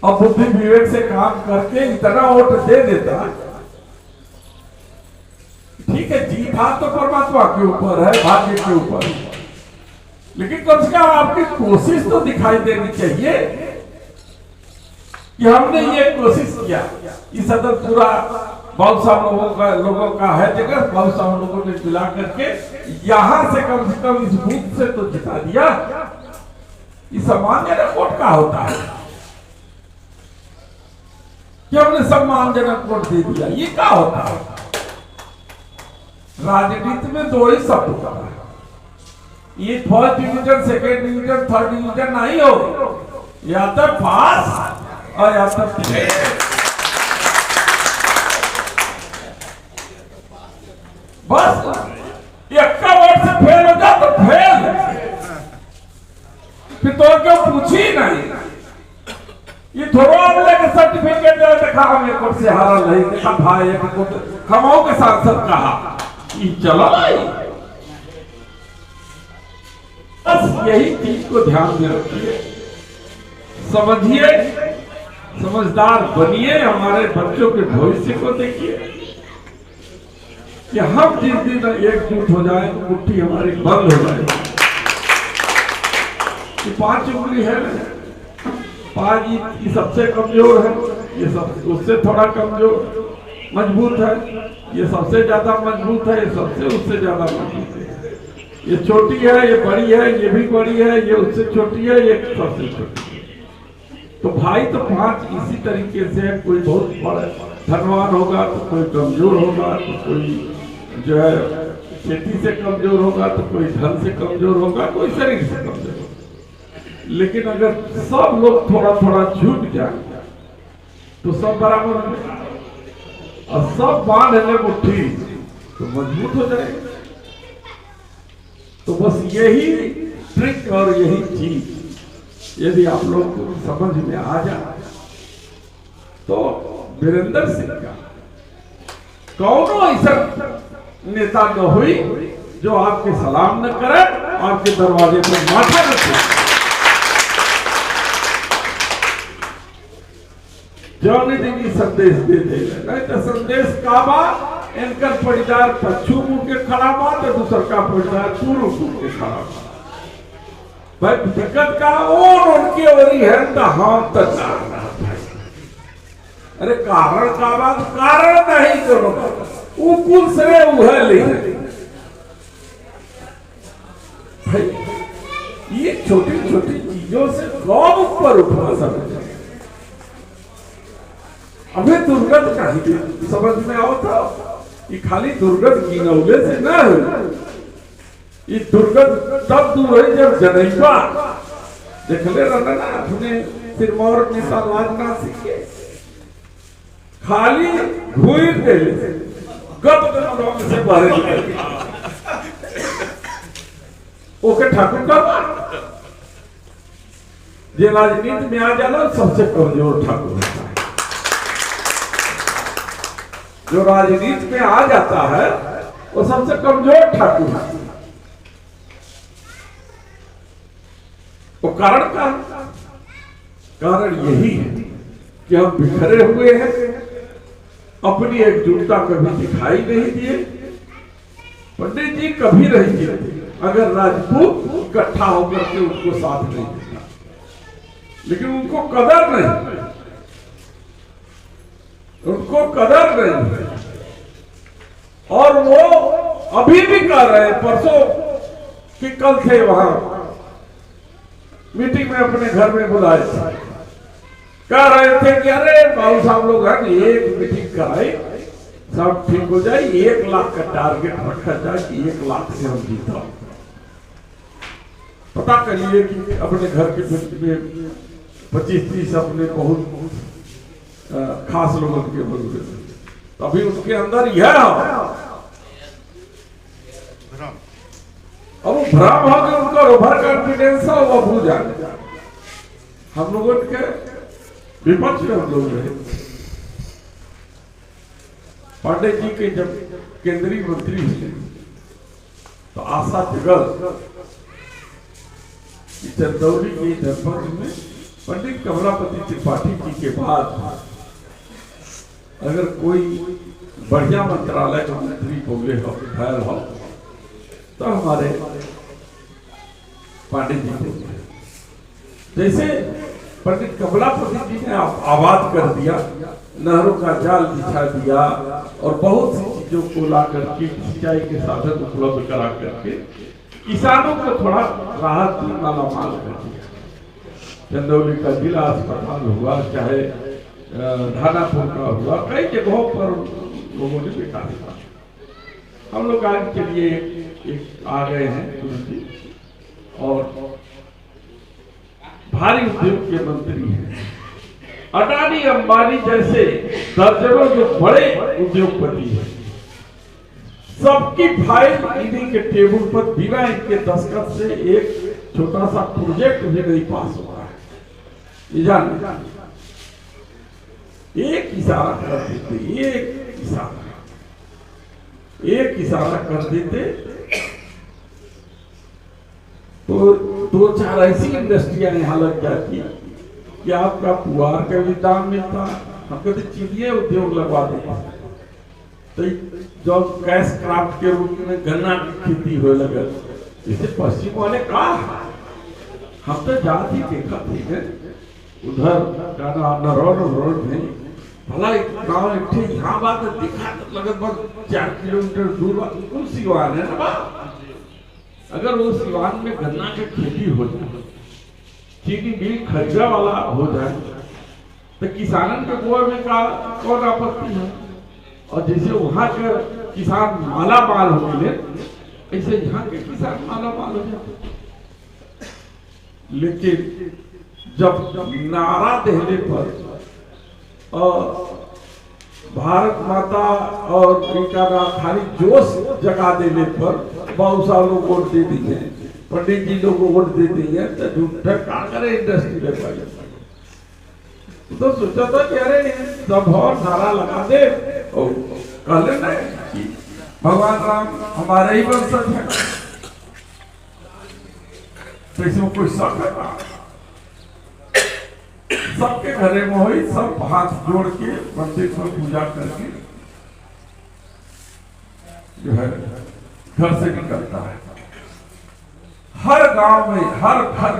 और बुद्धि विवेक से काम करके इतना वोट दे देता। ठीक है, जीत हाथ तो परमात्मा के ऊपर है, भाग्य के ऊपर, लेकिन कम से कम आपकी कोशिश तो दिखाई देनी चाहिए कि हमने ये कोशिश किया। इस सदन पूरा बहुत सारे लोगों का है जगह, बहुत सारे लोगों ने मिला करके यहां से कम इस बूथ से तो जिता दिया। ये सम्मानजनक वोट का होता है कि हमने सम्मानजनक वोट दे दिया, ये क्या होता है? राजनीति में दो ही शब्द होता है, ये first division, second division, third division नहीं हो, या तो पास और या तो फेल। बस एक का वोट से फेल हो जाए तो फेल, फिर तो क्यों पूछी नहीं। ये थोड़ा आप लेके सर्टिफिकेट देखा हम एक वोट से हारा नहीं, देखा भाई एक वोट खमाओ के सांसद कहा चलो भाई। बस यही चीज को ध्यान में रखिए, समझिए, समझदार बनिए, हमारे बच्चों के भविष्य को देखिए कि हम जिस दिन एकजुट हो जाए तो मुट्ठी हमारी बंद हो जाए। ये 5 उंगली है ना, 5 ये सबसे कमजोर है, ये सब उससे थोड़ा कमजोर मजबूत है, ये सबसे ज्यादा मजबूत है, ये सबसे उससे ज्यादा मजबूत है। ये छोटी है, ये बड़ी है, ये भी बड़ी है, ये उससे छोटी है, ये सबसे छोटी है। तो भाई तो 5 इसी तरीके से है। कोई बहुत बड़ा धनवान होगा तो कोई कमजोर होगा, तो कोई जो है खेती से कमजोर होगा, तो कोई धन से कमजोर होगा, कोई शरीर से कमजोर होगा। लेकिन अगर सब लोग थोड़ा थोड़ा झुक जाए तो सब बराबर हो जाए, और सब बांध ले मुट्ठी तो मजबूत हो जाएगा। तो बस यही ट्रिक और यही चीज यदि आप लोग को समझ में आ जाए तो वीरेंद्र सिंह का कौनो ऐसा नेता न हुई जो आपके सलाम न करे, आपके दरवाजे पर माथा रखे। जौनी देवी संदेश दे दे, नहीं तो संदेश का बा इनकर पड़ीदार पश्चिम मुंह के खड़ा बा, तो दूसर का पड़ीदार पूर्व मुंह के खड़ा बा। भाई दिक्कत का और उनके ओरी है तो हम तक भाई। अरे कारण का बात, कारण नहीं करो कुल से उहे ले भाई। ये छोटी छोटी चीजों से कौन ऊपर उठना समझ। अबे दुर्गत कहीं समझ में आओ था, ये खाली दुर्गत गिनौले से न हो, ये दुर्गत तब दूर है जब जनैबा देखले रहना ना अपने सिरमौर नेता राजनाथ सिंह के खाली घूर दे गप से बाहर ओके ठाकुर का जे राजनीति में आ जाना सबसे कमजोर ठाकुर होता है। जो राजनीति में आ जाता है वो सबसे कमजोर ठाकुर है। वो कारण का कारण यही है कि हम बिखरे हुए हैं, अपनी एकजुटता कभी दिखाई नहीं दिए। पंडित जी कभी नहीं जीते अगर राजपूत इकट्ठा होकर के उनको साथ नहीं देता, लेकिन उनको कदर नहीं, उनको कदर नहीं। और वो अभी भी कर रहे हैं। परसों कि कल थे वहां मीटिंग में अपने घर में बुलाए थे, कह रहे थे कि अरे बाबू साहब लोग हैं एक मीटिंग कराए सब ठीक हो जाए, 1 लाख का टारगेट रखा जाए कि 1 लाख से हम जीता। पता करिए कि अपने घर के 25-30 अपने बहुत खास लोगों के बंधु, तभी उसके अंदर यह अब वो भ्रम हो गया, उनका ओवर कॉन्फिडेंस हो वो भूल जाए। हम लोगों के विपक्ष में हम लोग रहे। पांडे जी के जब केंद्रीय मंत्री हुए तो आशा जगल चंदौली के जनपद में पंडित कमलापति त्रिपाठी जी के बाद अगर कोई बढ़िया मंत्रालय का मंत्री बोले हो भैल हो तो हमारे पंडित जी को, जैसे पंडित कमलापति जी ने आबाद कर दिया, नहरों का जाल बिछा दिया और बहुत सी चीजों को ला करके सिंचाई के साधन उपलब्ध करा करके किसानों को थोड़ा राहत माला माल कर दिया। चंदौली का जिला अस्पताल हुआ, चाहे धानापुर का हुआ, कई जगहों पर लोगों ने विकास किया। हम लोग आज के लिए एक आ गए हैं तुलसी और भारी उद्योग के मंत्री हैं। अडानी अंबानी जैसे दर्जनों जो बड़े उद्योगपति हैं, सबकी फाइल इन्हीं के टेबल पर बिना इनके दस्तखत से एक छोटा सा प्रोजेक्ट भी नहीं पास हो रहा है। ये जान एक इशारा कर देते, एक इशारा कर देते तो 2-4 ऐसी इंडस्ट्रियां यहाँ लग जाती कि आपका पुआर का भी दाम मिलता। हम कहते चीनिया उद्योग लगवा देते तो जो कैश क्राफ्ट के रूप में गन्ना की खेती हो लगे, इसे पश्चिम वाले कहा हम तो जाति देखा थे उधर नरौल में भला गाँव एक यहाँ बात दिखा लगभग 4 किलोमीटर दूर उन सिवान है ना। अगर वो सिवान में गन्ना की खेती हो जाए, चीनी मिल खरीदा वाला हो जाए तो किसानन के गोआ में का कौन आपत्ति है। और जैसे वहां के किसान माला माल हो गए, ऐसे यहाँ के किसान माला माल हो जाते। लेकिन जब नारा देने पर भारत माता और इनका खाली जोश जगा देने पर बहुत सारे लोग वोट दे दी है, पंडित जी लोग वोट दे दी है, तो झूठा क्या करे इंडस्ट्री में पाई। तो सोचा था कि अरे सब और नारा लगा दे और कह लेना कि भगवान राम हमारे ही वंशज है, तो इसमें कोई शक है। सबके घरे में हुई, सब हाथ जोड़ के मंदिर में पूजा करके जो है घर से निकलता है। हर गांव में हर घर